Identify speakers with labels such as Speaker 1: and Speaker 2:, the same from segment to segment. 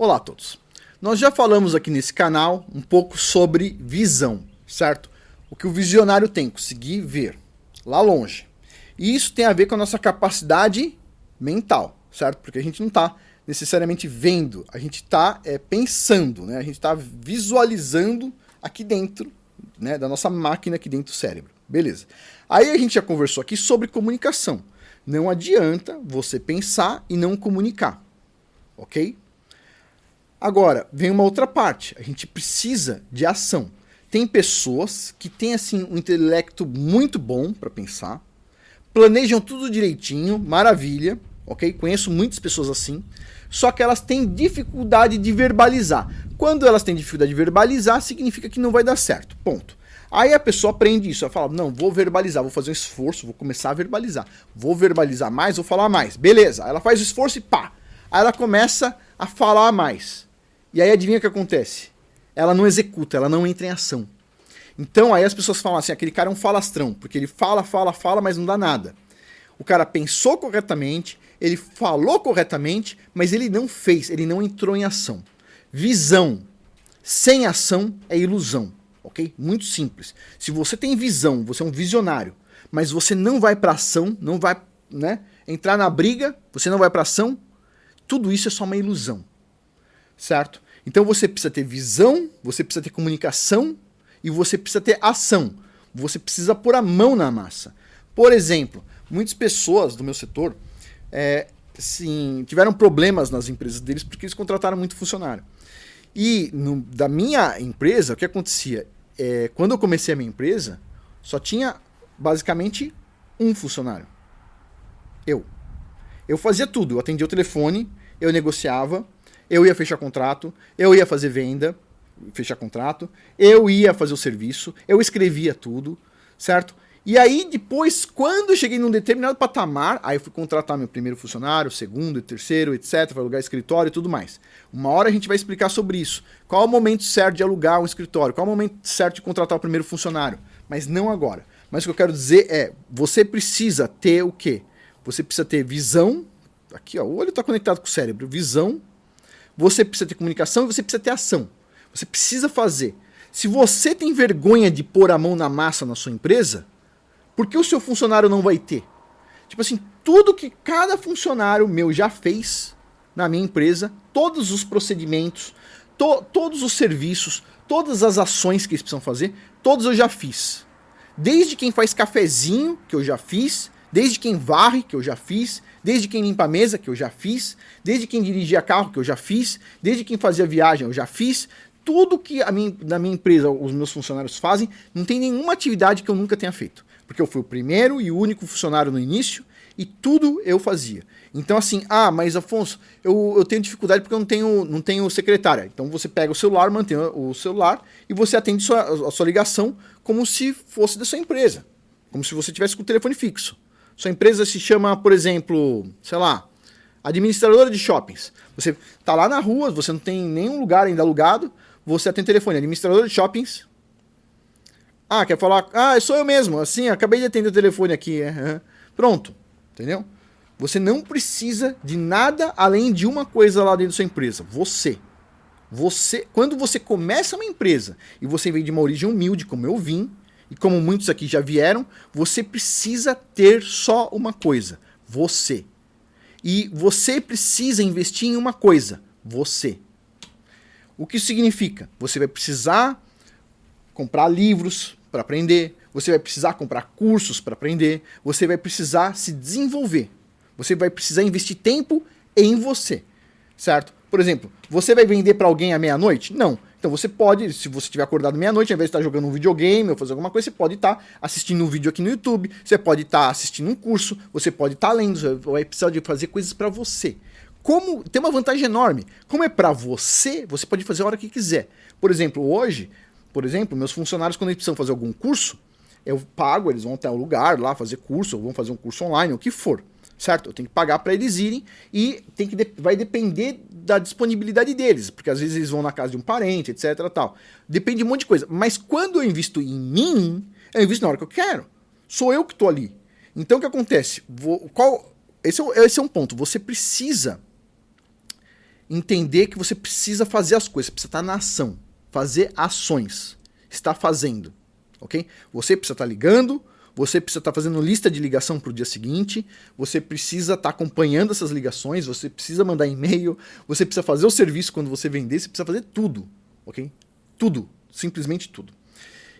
Speaker 1: Olá a todos. Nós já falamos aqui nesse canal um pouco sobre visão, certo? O que o visionário tem, conseguir ver lá longe. E isso tem a ver com a nossa capacidade mental, certo? Porque a gente não está necessariamente vendo, a gente está pensando, né? A gente está visualizando aqui dentro, né, da nossa máquina aqui dentro do cérebro. Beleza. Aí a gente já conversou aqui sobre comunicação. Não adianta você pensar e não comunicar, ok? Agora, vem uma outra parte. A gente precisa de ação. Tem pessoas que têm assim um intelecto muito bom para pensar, planejam tudo direitinho, maravilha, ok? Conheço muitas pessoas assim, só que elas têm dificuldade de verbalizar. Quando elas têm dificuldade de verbalizar, significa que não vai dar certo, ponto. Aí a pessoa aprende isso, ela fala, não, vou verbalizar, vou fazer um esforço, vou começar a verbalizar. Vou verbalizar mais, vou falar mais. Beleza, aí ela faz o esforço e pá. Aí ela começa a falar mais. E aí adivinha o que acontece? Ela não executa, ela não entra em ação. Então aí as pessoas falam assim, aquele cara é um falastrão, porque ele fala, mas não dá nada. O cara pensou corretamente, ele falou corretamente, mas ele não fez, ele não entrou em ação. Visão sem ação é ilusão. Ok? Muito simples. Se você tem visão, você é um visionário, mas você não vai para ação, não vai, né, entrar na briga, você não vai para ação, tudo isso é só uma ilusão. Certo? Então você precisa ter visão, você precisa ter comunicação e você precisa ter ação. Você precisa pôr a mão na massa. Por exemplo, muitas pessoas do meu setor tiveram problemas nas empresas deles porque eles contrataram muito funcionário. E da minha empresa, o que acontecia? Quando eu comecei a minha empresa, só tinha basicamente um funcionário. Eu fazia tudo. Eu atendia o telefone, eu negociava, eu ia fechar contrato, eu ia fazer venda, fechar contrato, eu ia fazer o serviço, eu escrevia tudo, certo? E aí depois, quando eu cheguei num determinado patamar, aí eu fui contratar meu primeiro funcionário, segundo, terceiro, etc, para alugar escritório e tudo mais. Uma hora a gente vai explicar sobre isso. Qual é o momento certo de alugar um escritório? Qual é o momento certo de contratar o primeiro funcionário? Mas não agora. Mas o que eu quero dizer é, você precisa ter o quê? Você precisa ter visão, aqui ó, o olho está conectado com o cérebro, visão, você precisa ter comunicação e você precisa ter ação. Você precisa fazer. Se você tem vergonha de pôr a mão na massa na sua empresa, por que o seu funcionário não vai ter? Tipo assim, tudo que cada funcionário meu já fez na minha empresa, todos os procedimentos, todos os serviços, todas as ações que eles precisam fazer, todos eu já fiz. Desde quem faz cafezinho, que eu já fiz, desde quem varre, que eu já fiz, desde quem limpa a mesa, que eu já fiz, desde quem dirigia carro, que eu já fiz, desde quem fazia viagem, eu já fiz. Tudo que na minha empresa os meus funcionários fazem, não tem nenhuma atividade que eu nunca tenha feito. Porque eu fui o primeiro e o único funcionário no início e tudo eu fazia. Então assim, mas Afonso, eu tenho dificuldade porque eu não tenho secretária. Então você pega o celular, mantém o celular e você atende a sua ligação como se fosse da sua empresa. Como se você tivesse com o telefone fixo. Sua empresa se chama, por exemplo, sei lá, administradora de shoppings. Você tá lá na rua, você não tem nenhum lugar ainda alugado, você atende telefone, administradora de shoppings. Quer falar? Sou eu mesmo, assim, acabei de atender o telefone aqui. Pronto, entendeu? Você não precisa de nada além de uma coisa lá dentro da sua empresa. Quando você começa uma empresa e você vem de uma origem humilde, como eu vim, e como muitos aqui já vieram, você precisa ter só uma coisa, você. E você precisa investir em uma coisa, você. O que isso significa? Você vai precisar comprar livros para aprender, você vai precisar comprar cursos para aprender, você vai precisar se desenvolver, você vai precisar investir tempo em você, certo? Por exemplo, você vai vender para alguém à meia-noite? Não. Então você pode, se você estiver acordado meia-noite, ao invés de estar jogando um videogame ou fazer alguma coisa, você pode estar assistindo um vídeo aqui no YouTube, você pode estar assistindo um curso, você pode estar lendo, você vai precisar de fazer coisas para você. Como tem uma vantagem enorme. Como é para você, você pode fazer a hora que quiser. Por exemplo, hoje, meus funcionários, quando eles precisam fazer algum curso, eu pago, eles vão até o lugar lá fazer curso, ou vão fazer um curso online, o que for. Certo? Eu tenho que pagar para eles irem e vai depender da disponibilidade deles, porque às vezes eles vão na casa de um parente, etc. Tal. Depende de um monte de coisa. Mas quando eu invisto em mim, eu invisto na hora que eu quero. Sou eu que estou ali. Então o que acontece? Esse é um ponto. Você precisa entender que você precisa fazer as coisas, você precisa estar na ação, fazer ações, estar fazendo, ok? Você precisa estar ligando, você precisa estar fazendo lista de ligação para o dia seguinte, você precisa estar acompanhando essas ligações, você precisa mandar e-mail, você precisa fazer o serviço quando você vender, você precisa fazer tudo, ok? Tudo, simplesmente tudo.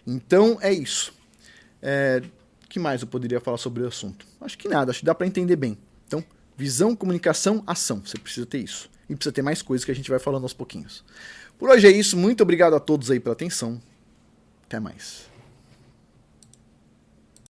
Speaker 1: Então é isso. O que mais eu poderia falar sobre o assunto? Acho que nada, acho que dá para entender bem. Então, visão, comunicação, ação. Você precisa ter isso. E precisa ter mais coisas que a gente vai falando aos pouquinhos. Por hoje é isso. Muito obrigado a todos aí pela atenção. Até mais.